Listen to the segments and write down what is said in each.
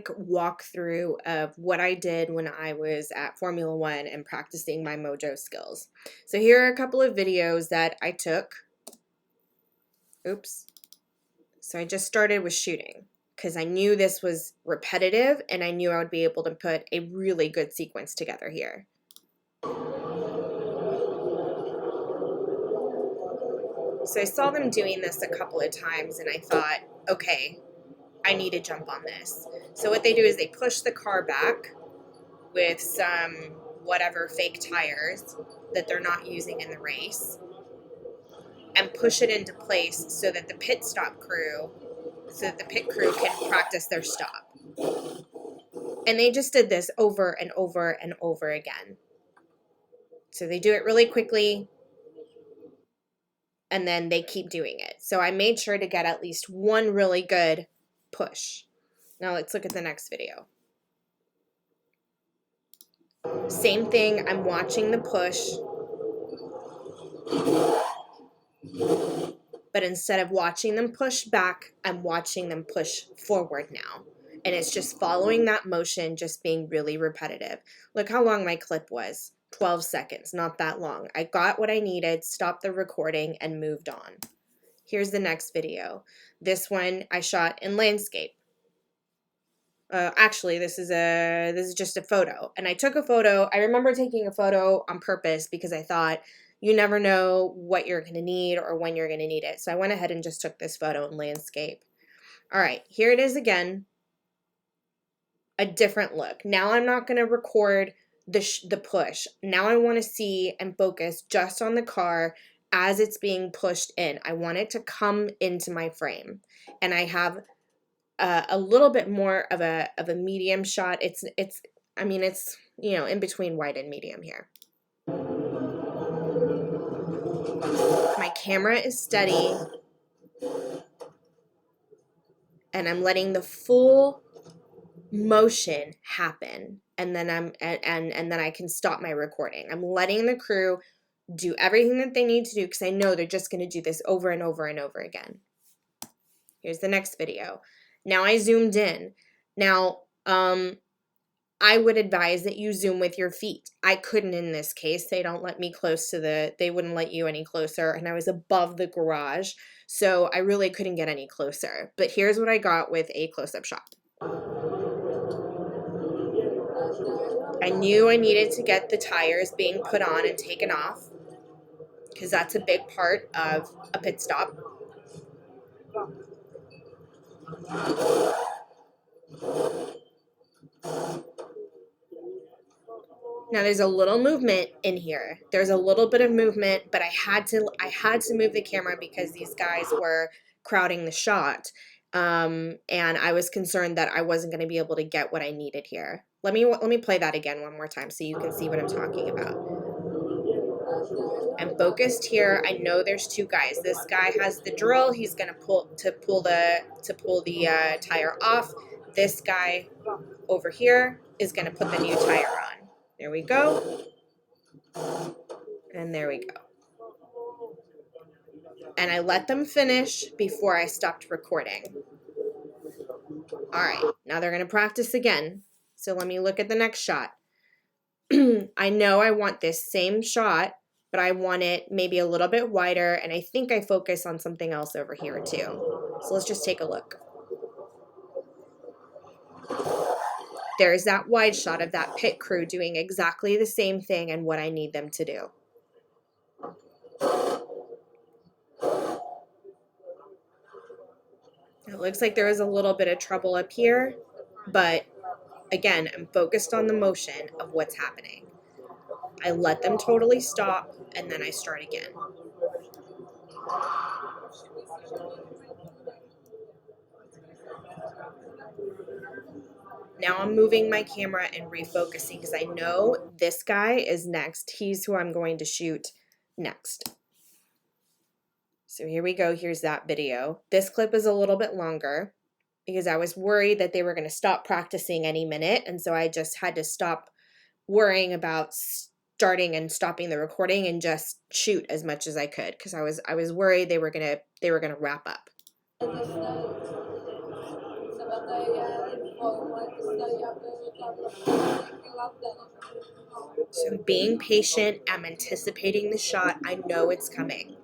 walkthrough of what I did when I was at Formula One and practicing my Mojo skills. So here are a couple of videos that I took. Oops. So I just started with shooting because I knew this was repetitive and I knew I would be able to put a really good sequence together here. So I saw them doing this a couple of times and I thought, okay, I need to jump on this. So what they do is they push the car back with some whatever fake tires that they're not using in the race and push it into place so that the pit crew can practice their stop. And they just did this over and over and over again. So they do it really quickly and then they keep doing it. So I made sure to get at least one really good push. Now let's look at the next video. Same thing, I'm watching the push, but instead of watching them push back, I'm watching them push forward now. And it's just following that motion, just being really repetitive. Look how long my clip was, 12 seconds, not that long. I got what I needed, stopped the recording, and moved on. Here's the next video. This one I shot in landscape. Actually, this is just a photo. And I took a photo. I remember taking a photo on purpose because I thought you never know what you're going to need or when you're going to need it. So I went ahead and just took this photo in landscape. All right, here it is again. A different look. Now I'm not going to record the push. Now I want to see and focus just on the car as it's being pushed in. I want it to come into my frame. And I have a little bit more of a medium shot. It's you know, in between wide and medium here. My camera is steady and I'm letting the full motion happen, and then and then I can stop my recording. I'm letting the crew do everything that they need to do because I know they're just going to do this over and over and over again. Here's the next video. Now I zoomed in. Now, I would advise that you zoom with your feet. I couldn't in this case. They don't let me close to they wouldn't let you any closer, and I was above the garage, so I really couldn't get any closer. But here's what I got with a close-up shot. I knew I needed to get the tires being put on and taken off because that's a big part of a pit stop. Now there's a little movement in here. There's a little bit of movement, but I had to move the camera because these guys were crowding the shot. And I was concerned that I wasn't going to be able to get what I needed here. Let me play that again one more time so you can see what I'm talking about. I'm focused here. I know there's two guys. This guy has the drill. He's going to pull the tire off. This guy over here is going to put the new tire on. There we go. And there we go. And I let them finish before I stopped recording. All right, now they're going to practice again. So let me look at the next shot. I know I want this same shot, but I want it maybe a little bit wider, and I think I focus on something else over here too. So let's just take a look. There's that wide shot of that pit crew doing exactly the same thing and what I need them to do. It looks like there was a little bit of trouble up here, but again, I'm focused on the motion of what's happening. I let them totally stop, and then I start again. Now I'm moving my camera and refocusing because I know this guy is next. He's who I'm going to shoot next. So here we go. Here's that video. This clip is a little bit longer because I was worried that they were going to stop practicing any minute, and so I just had to stop worrying about starting and stopping the recording and just shoot as much as I could because I was worried they were gonna wrap up. So I'm being patient, I'm anticipating the shot, I know it's coming.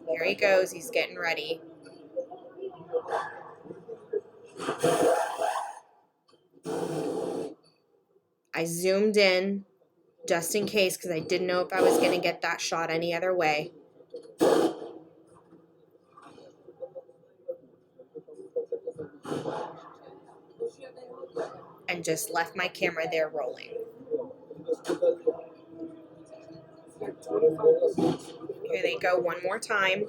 Here he goes, he's getting ready. I zoomed in just in case because I didn't know if I was going to get that shot any other way. And just left my camera there rolling. Here they go one more time.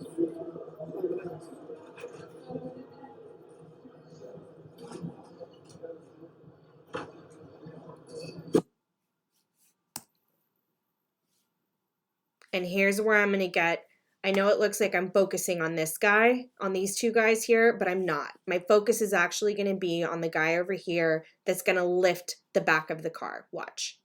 And here's where I'm going to get, I know it looks like I'm focusing on this guy, on these two guys here, but I'm not. My focus is actually going to be on the guy over here that's going to lift the back of the car. Watch.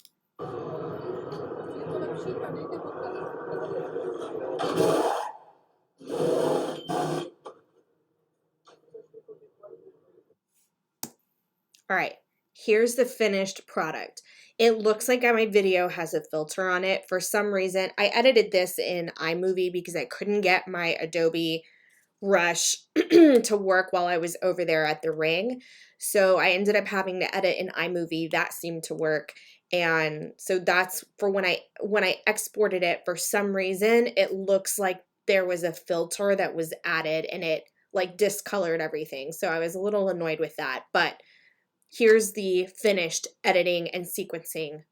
All right, here's the finished product. It looks like my video has a filter on it. For some reason, I edited this in iMovie because I couldn't get my Adobe Rush to work while I was over there at the Ring. So I ended up having to edit in iMovie. That seemed to work. And so that's for when I exported it, for some reason, it looks like there was a filter that was added and it like discolored everything. So I was a little annoyed with that. But here's the finished editing and sequencing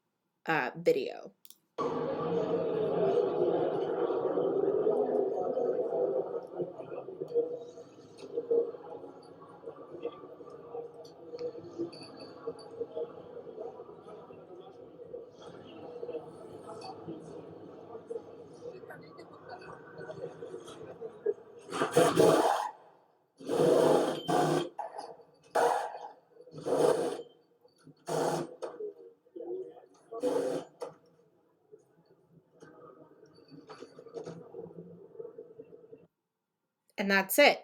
video. And that's it.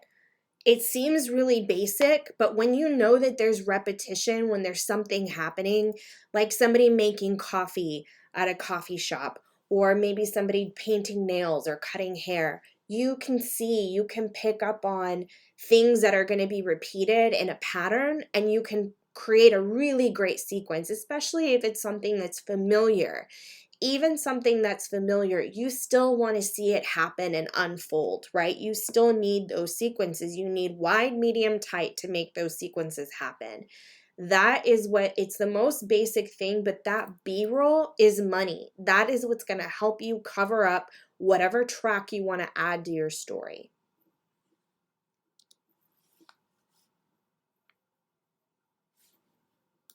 It seems really basic, but when you know that there's repetition, when there's something happening, like somebody making coffee at a coffee shop, or maybe somebody painting nails or cutting hair, you can see, you can pick up on things that are going to be repeated in a pattern, and you can create a really great sequence, especially if it's something that's familiar. Even something that's familiar, you still want to see it happen and unfold, right? You still need those sequences. You need wide, medium, tight to make those sequences happen. That is what, it's the most basic thing, but that B-roll is money. That is what's going to help you cover up whatever track you want to add to your story.